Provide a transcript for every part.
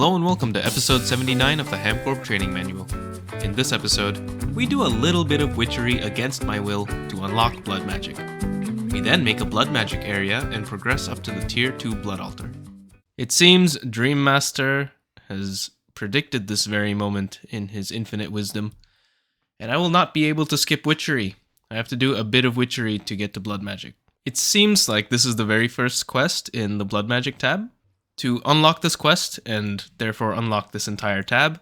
Hello and welcome to episode 79 of the HamCorp Training Manual. In this episode, we do a little bit of witchery against my will to unlock blood magic. We then make a blood magic area and progress up to the tier 2 blood altar. It seems Dream Master has predicted this very moment in his infinite wisdom, and I will not be able to skip witchery. I have to do a bit of witchery to get to blood magic. It seems like this is the very first quest in the blood magic tab. To unlock this quest, and therefore unlock this entire tab,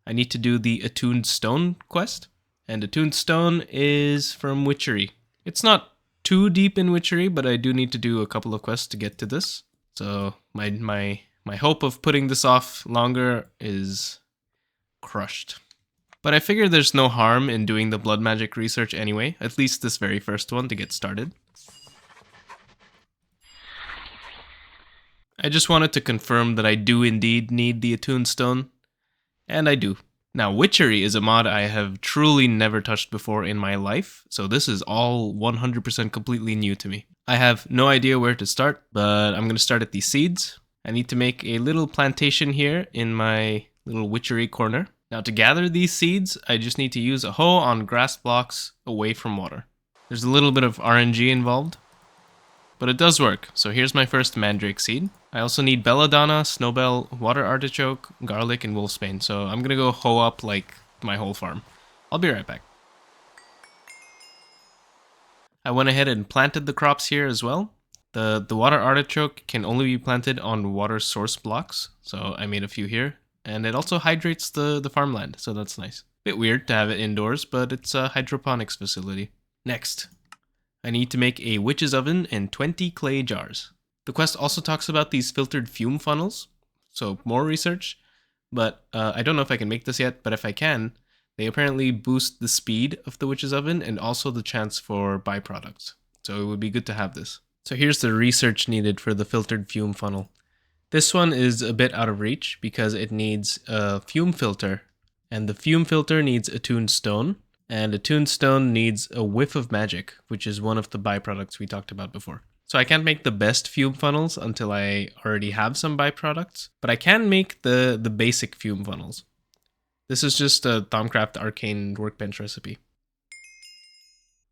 I need to do the Attuned Stone quest. And Attuned Stone is from Witchery. It's not too deep in Witchery, but I do need to do a couple of quests to get to this. So my hope of putting this off longer is crushed. But I figure there's no harm in doing the blood magic research anyway, at least this very first one to get started. I just wanted to confirm that I do indeed need the Attuned Stone, and I do. Now, Witchery is a mod I have truly never touched before in my life, so this is all 100% completely new to me. I have no idea where to start, but I'm going to start at these seeds. I need to make a little plantation here in my little Witchery corner. Now, to gather these seeds, I just need to use a hoe on grass blocks away from water. There's a little bit of RNG involved, but it does work. So here's my first mandrake seed. I also need belladonna, snowbell, water artichoke, garlic, and wolfsbane. So I'm gonna go hoe up like my whole farm. I'll be right back. I went ahead and planted the crops here as well. The water artichoke can only be planted on water source blocks, so I made a few here. And it also hydrates the farmland, so that's nice. Bit weird to have it indoors, but it's a hydroponics facility. Next, I need to make a witch's oven and 20 clay jars. The quest also talks about these filtered fume funnels, so more research, but I don't know if I can make this yet, but if I can, they apparently boost the speed of the witch's oven and also the chance for byproducts, so it would be good to have this. So here's the research needed for the filtered fume funnel. This one is a bit out of reach because it needs a fume filter, and the fume filter needs attuned stone, and attuned stone needs a whiff of magic, which is one of the byproducts we talked about before. So I can't make the best fume funnels until I already have some byproducts, but I can make the basic fume funnels. This is just a Thaumcraft Arcane Workbench recipe.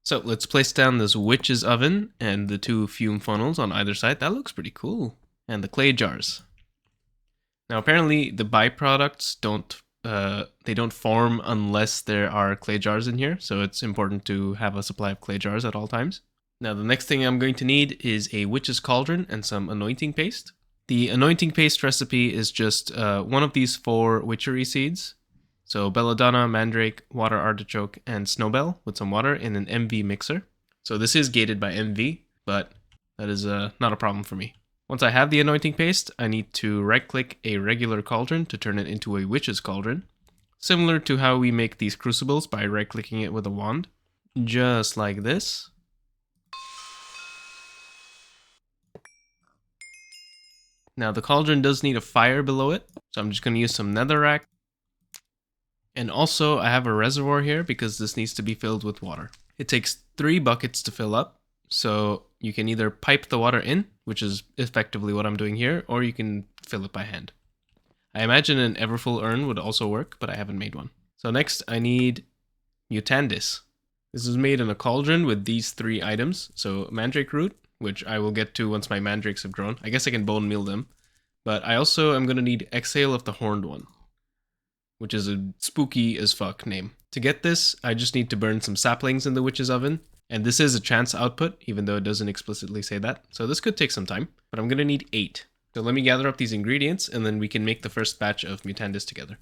So let's place down this witch's oven and the 2 fume funnels on either side. That looks pretty cool. And the clay jars. Now apparently the byproducts don't form unless there are clay jars in here, so it's important to have a supply of clay jars at all times. Now the next thing I'm going to need is a witch's cauldron and some anointing paste. The anointing paste recipe is just one of these 4 witchery seeds. So belladonna, mandrake, water artichoke, and snowbell with some water in an MV mixer. So this is gated by MV, but that is not a problem for me. Once I have the anointing paste, I need to right-click a regular cauldron to turn it into a witch's cauldron. Similar to how we make these crucibles by right-clicking it with a wand. Just like this. Now the cauldron does need a fire below it, so I'm just going to use some netherrack. And also I have a reservoir here because this needs to be filled with water. It takes 3 buckets to fill up, so you can either pipe the water in, which is effectively what I'm doing here, or you can fill it by hand. I imagine an everfull urn would also work, but I haven't made one. So next I need mutandis. This is made in a cauldron with these 3 items, so mandrake root, which I will get to once my mandrakes have grown. I guess I can bone meal them. But I also am going to need Exhale of the Horned One, which is a spooky as fuck name. To get this, I just need to burn some saplings in the witch's oven. And this is a chance output, even though it doesn't explicitly say that. So this could take some time, but I'm going to need 8. So let me gather up these ingredients, and then we can make the first batch of mutandis together.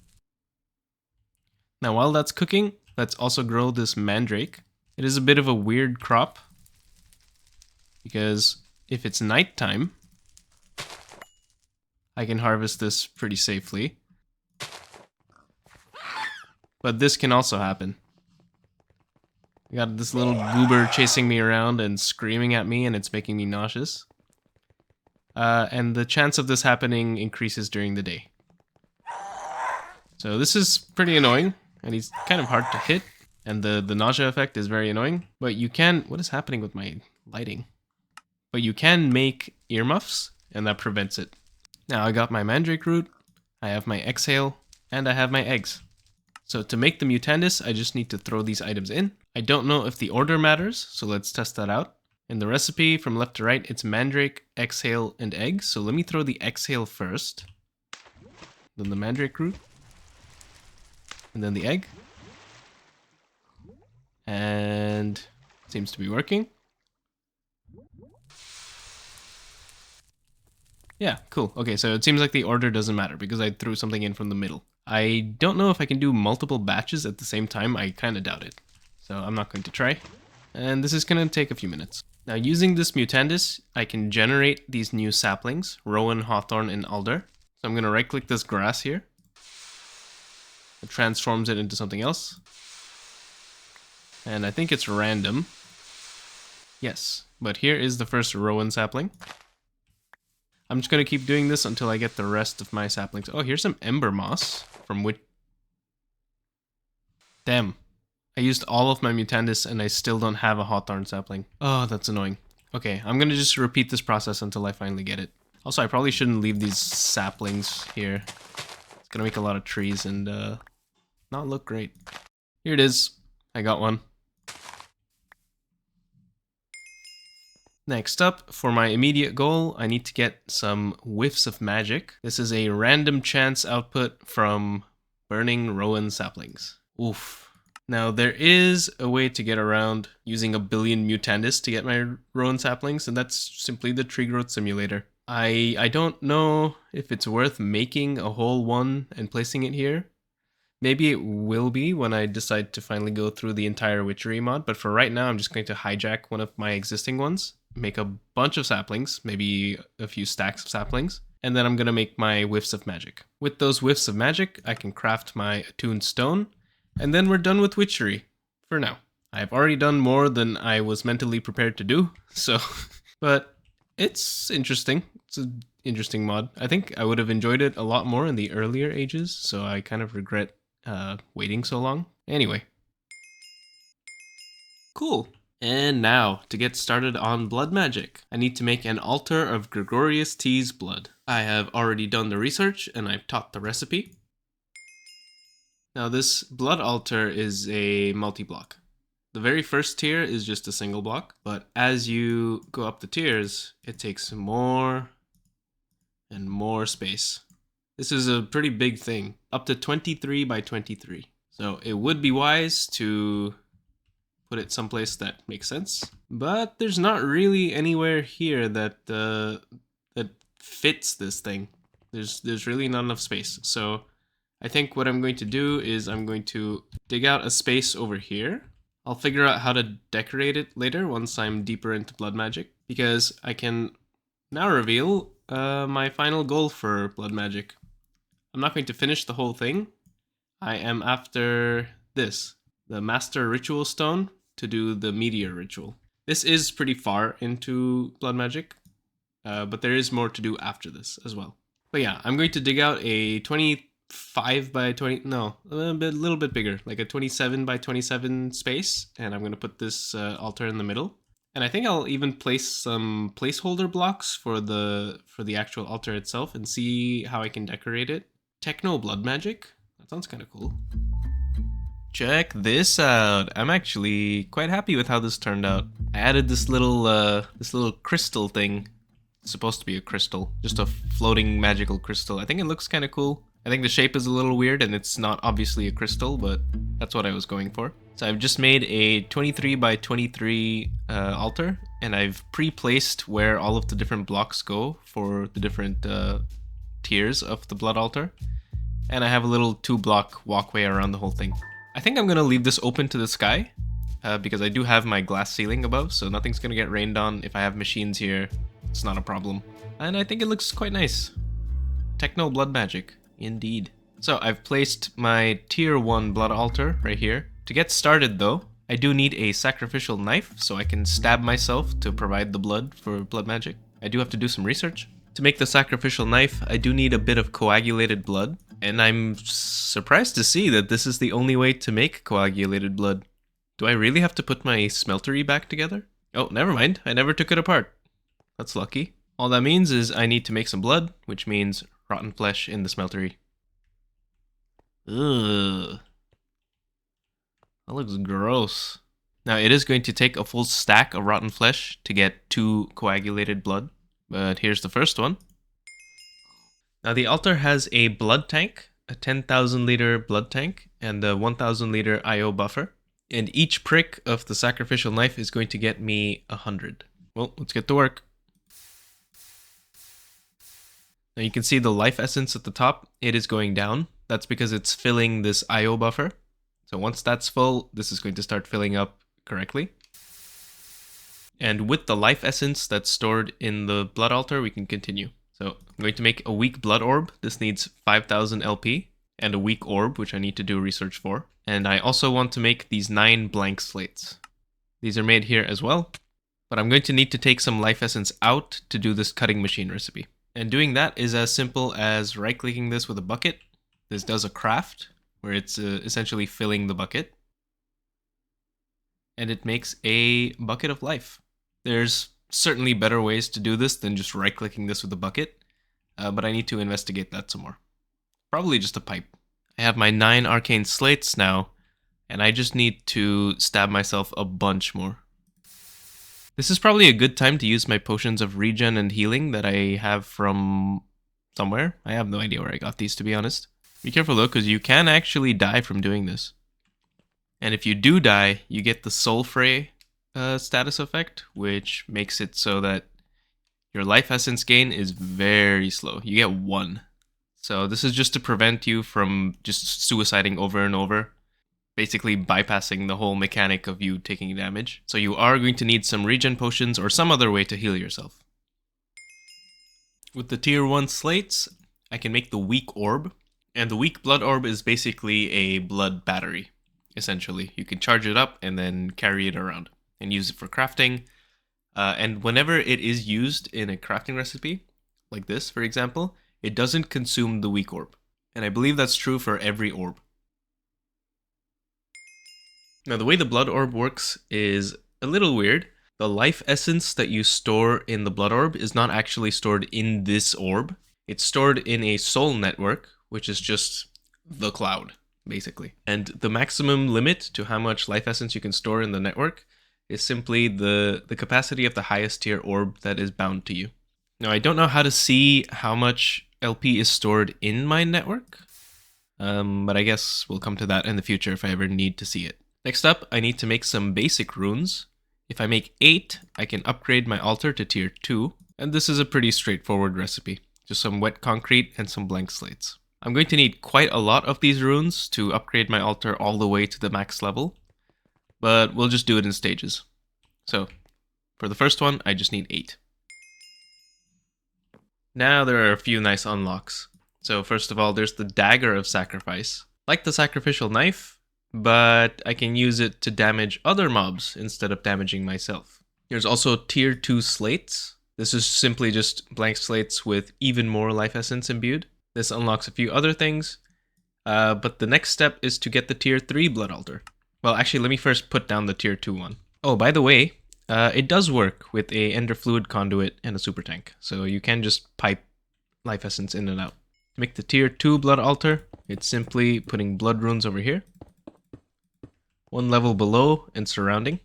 Now while that's cooking, let's also grow this mandrake. It is a bit of a weird crop, because if it's nighttime, I can harvest this pretty safely. But this can also happen. I got this little goober chasing me around and screaming at me, and it's making me nauseous. And the chance of this happening increases during the day. So this is pretty annoying, and he's kind of hard to hit, and the nausea effect is very annoying. But you can... What is happening with my lighting? But you can make earmuffs, and that prevents it. Now I got my mandrake root. I have my exhale, and I have my eggs. So to make the mutandis, I just need to throw these items in. I don't know if the order matters, so let's test that out. In the recipe, from left to right, it's mandrake, exhale, and egg. So let me throw the exhale first, then the mandrake root, and then the egg. And it seems to be working. Yeah, cool. Okay, so it seems like the order doesn't matter because I threw something in from the middle. I don't know if I can do multiple batches at the same time. I kind of doubt it. So I'm not going to try. And this is going to take a few minutes. Now, using this mutandis, I can generate these new saplings, rowan, hawthorn, and alder. So I'm going to right-click this grass here. It transforms it into something else. And I think it's random. Yes, but here is the first rowan sapling. I'm just going to keep doing this until I get the rest of my saplings. Oh, here's some ember moss from which... Damn. I used all of my mutandis and I still don't have a hawthorn sapling. Oh, that's annoying. Okay, I'm going to just repeat this process until I finally get it. Also, I probably shouldn't leave these saplings here. It's going to make a lot of trees and not look great. Here it is. I got one. Next up, for my immediate goal, I need to get some whiffs of magic. This is a random chance output from burning rowan saplings. Oof. Now, there is a way to get around using 1 billion mutandis to get my rowan saplings, and that's simply the tree growth simulator. I don't know if it's worth making a whole one and placing it here. Maybe it will be when I decide to finally go through the entire Witchery mod, but for right now, I'm just going to hijack one of my existing ones, make a bunch of saplings, maybe a few stacks of saplings, and then I'm going to make my whiffs of magic. With those whiffs of magic, I can craft my attuned stone, and then we're done with Witchery, for now. I've already done more than I was mentally prepared to do, so... but it's interesting. It's an interesting mod. I think I would have enjoyed it a lot more in the earlier ages, so I kind of regret waiting so long. Anyway. Cool. And now, to get started on blood magic, I need to make an altar of Gregorius T's blood. I have already done the research and I've taught the recipe. Now this blood altar is a multi-block. The very first tier is just a single block, but as you go up the tiers, it takes more and more space. This is a pretty big thing, up to 23 by 23. So it would be wise to put it someplace that makes sense, but there's not really anywhere here that that fits this thing. There's really not enough space. So I think what I'm going to do is I'm going to dig out a space over here. I'll figure out how to decorate it later once I'm deeper into blood magic, because I can now reveal my final goal for blood magic. I'm not going to finish the whole thing. I am after this, the Master Ritual Stone, to do the Meteor Ritual. This is pretty far into blood magic, but there is more to do after this as well. But yeah, I'm going to dig out a 25 by 20, no, a little bit bigger, like a 27 by 27 space, and I'm going to put this altar in the middle. And I think I'll even place some placeholder blocks for the actual altar itself and see how I can decorate it. Techno-Blood magic? That sounds kind of cool. Check this out. I'm actually quite happy with how this turned out. I added this little crystal thing. It's supposed to be a crystal, just a floating magical crystal. I think it looks kind of cool. I think the shape is a little weird and it's not obviously a crystal, but that's what I was going for. So I've just made a 23 by 23 altar, and I've pre-placed where all of the different blocks go for the different tiers of the blood altar. And I have a little 2-block walkway around the whole thing. I think I'm going to leave this open to the sky, because I do have my glass ceiling above, so nothing's going to get rained on. If I have machines here, it's not a problem. And I think it looks quite nice. Techno-Blood magic, indeed. So I've placed my tier 1 blood altar right here. To get started though, I do need a sacrificial knife so I can stab myself to provide the blood for blood magic. I do have to do some research. To make the sacrificial knife, I do need a bit of coagulated blood. And I'm surprised to see that this is the only way to make coagulated blood. Do I really have to put my smeltery back together? Oh, never mind. I never took it apart. That's lucky. All that means is I need to make some blood, which means rotten flesh in the smeltery. Ugh. That looks gross. Now, it is going to take a full stack of rotten flesh to get 2 coagulated blood, but here's the first one. Now, the altar has a blood tank, a 10,000 liter blood tank, and a 1,000 liter IO buffer. And each prick of the sacrificial knife is going to get me 100. Well, let's get to work. Now, you can see the life essence at the top. It is going down. That's because it's filling this IO buffer. So once that's full, this is going to start filling up correctly. And with the life essence that's stored in the blood altar, we can continue. So I'm going to make a weak blood orb. This needs 5,000 LP, and a weak orb, which I need to do research for. And I also want to make these 9 blank slates. These are made here as well, but I'm going to need to take some life essence out to do this cutting machine recipe. And doing that is as simple as right-clicking this with a bucket. This does a craft, where it's essentially filling the bucket. And it makes a bucket of life. There's certainly better ways to do this than just right-clicking this with a bucket, but I need to investigate that some more. Probably just a pipe. I have my 9 arcane slates now, and I just need to stab myself a bunch more. This is probably a good time to use my potions of regen and healing that I have from somewhere. I have no idea where I got these, to be honest. Be careful though, because you can actually die from doing this. And if you do die, you get the Soul Fray status effect, which makes it so that your life essence gain is very slow. You get 1. So this is just to prevent you from just suiciding over and over, basically bypassing the whole mechanic of you taking damage. So you are going to need some regen potions or some other way to heal yourself. With the tier 1 slates, I can make the weak orb. And the weak blood orb is basically a blood battery, essentially. You can charge it up and then carry it around and use it for crafting. And whenever it is used in a crafting recipe, like this, for example, it doesn't consume the weak orb. And I believe that's true for every orb. Now, the way the blood orb works is a little weird. The life essence that you store in the blood orb is not actually stored in this orb. It's stored in a soul network, which is just the cloud, basically. And the maximum limit to how much life essence you can store in the network is simply the capacity of the highest tier orb that is bound to you. Now, I don't know how to see how much LP is stored in my network, but I guess we'll come to that in the future if I ever need to see it. Next up, I need to make some basic runes. If I make 8, I can upgrade my altar to tier 2, and this is a pretty straightforward recipe. Just some wet concrete and some blank slates. I'm going to need quite a lot of these runes to upgrade my altar all the way to the max level, but we'll just do it in stages. So, for the first one, I just need 8. Now there are a few nice unlocks. So first of all, there's the Dagger of Sacrifice. Like the sacrificial knife, but I can use it to damage other mobs instead of damaging myself. There's also tier 2 slates. This is simply just blank slates with even more life essence imbued. This unlocks a few other things, but the next step is to get the tier 3 blood altar. Well, actually, let me first put down the tier 2 one. Oh, by the way, it does work with a ender fluid conduit and a super tank, so you can just pipe life essence in and out. To make the tier 2 blood altar, it's simply putting blood runes over here, 1 level below and surrounding.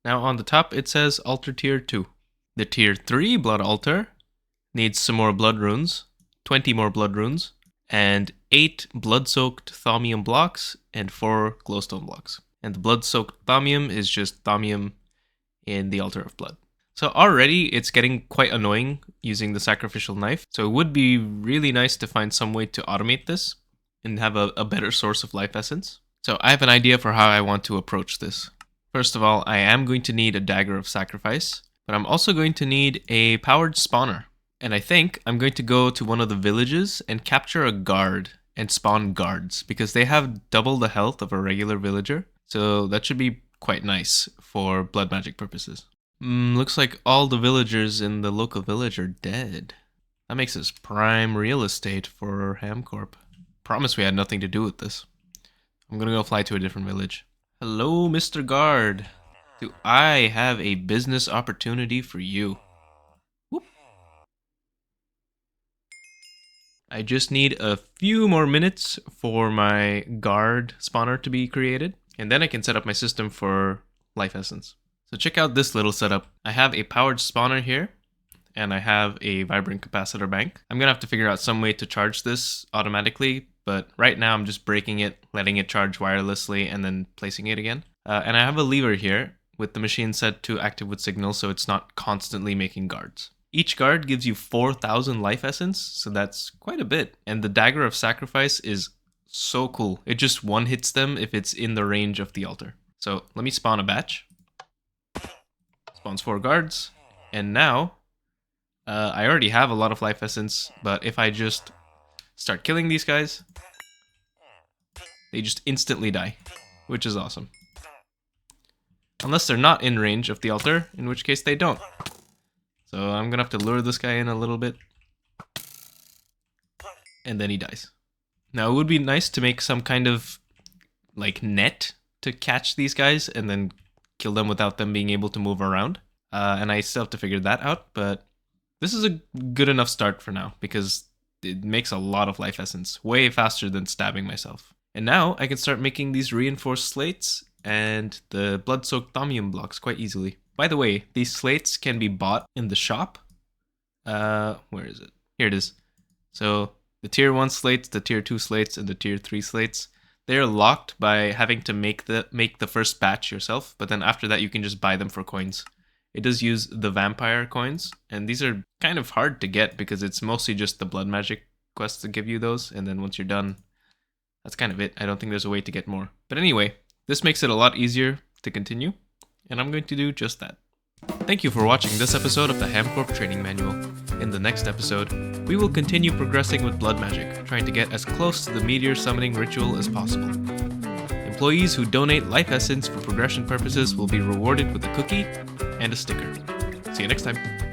Now on the top it says altar tier 2. The tier 3 blood altar needs some more blood runes, 20 more blood runes, and 8 blood-soaked thaumium blocks and 4 glowstone blocks. And the blood-soaked thaumium is just thaumium in the altar of blood. So already it's getting quite annoying using the sacrificial knife, so it would be really nice to find some way to automate this and have a better source of life essence. So I have an idea for how I want to approach this. First of all, I am going to need a Dagger of Sacrifice, but I'm also going to need a powered spawner. And I think I'm going to go to one of the villages and capture a guard and spawn guards, because they have double the health of a regular villager. So that should be quite nice for blood magic purposes. Looks like all the villagers in the local village are dead. That makes this prime real estate for HamCorp. Promise we had nothing to do with this. I'm gonna go fly to a different village. Hello, Mr. Guard. Do I have a business opportunity for you? Whoop. I just need a few more minutes for my guard spawner to be created, and then I can set up my system for life essence. So check out this little setup. I have a powered spawner here, and I have a vibrant capacitor bank. I'm gonna have to figure out some way to charge this automatically, but right now I'm just breaking it, letting it charge wirelessly, and then placing it again. And I have a lever here with the machine set to active with signal, so it's not constantly making guards. Each guard gives you 4,000 life essence, so that's quite a bit. And the Dagger of Sacrifice is so cool. It just one-hits them if it's in the range of the altar. So let me spawn a batch. Spawns 4 guards. And now, I already have a lot of life essence, but if I just start killing these guys, they just instantly die, which is awesome. Unless they're not in range of the altar, in which case they don't. So I'm gonna have to lure this guy in a little bit. And then he dies. Now it would be nice to make some kind of like net to catch these guys and then kill them without them being able to move around. And I still have to figure that out, but this is a good enough start for now because it makes a lot of life essence, way faster than stabbing myself. And now I can start making these reinforced slates and the blood-soaked thaumium blocks quite easily. By the way, these slates can be bought in the shop. Where is it? Here it is. So the tier 1 slates, the tier 2 slates, and the tier 3 slates, they're locked by having to make the first batch yourself, but then after that you can just buy them for coins. It does use the vampire coins, and these are kind of hard to get because it's mostly just the blood magic quests that give you those, and then once you're done, that's kind of it. I don't think there's a way to get more. But anyway, this makes it a lot easier to continue, and I'm going to do just that. Thank you for watching this episode of the HamCorp Training Manual. In the next episode, we will continue progressing with blood magic, trying to get as close to the meteor summoning ritual as possible. Employees who donate life essence for progression purposes will be rewarded with a cookie and a sticker. See you next time.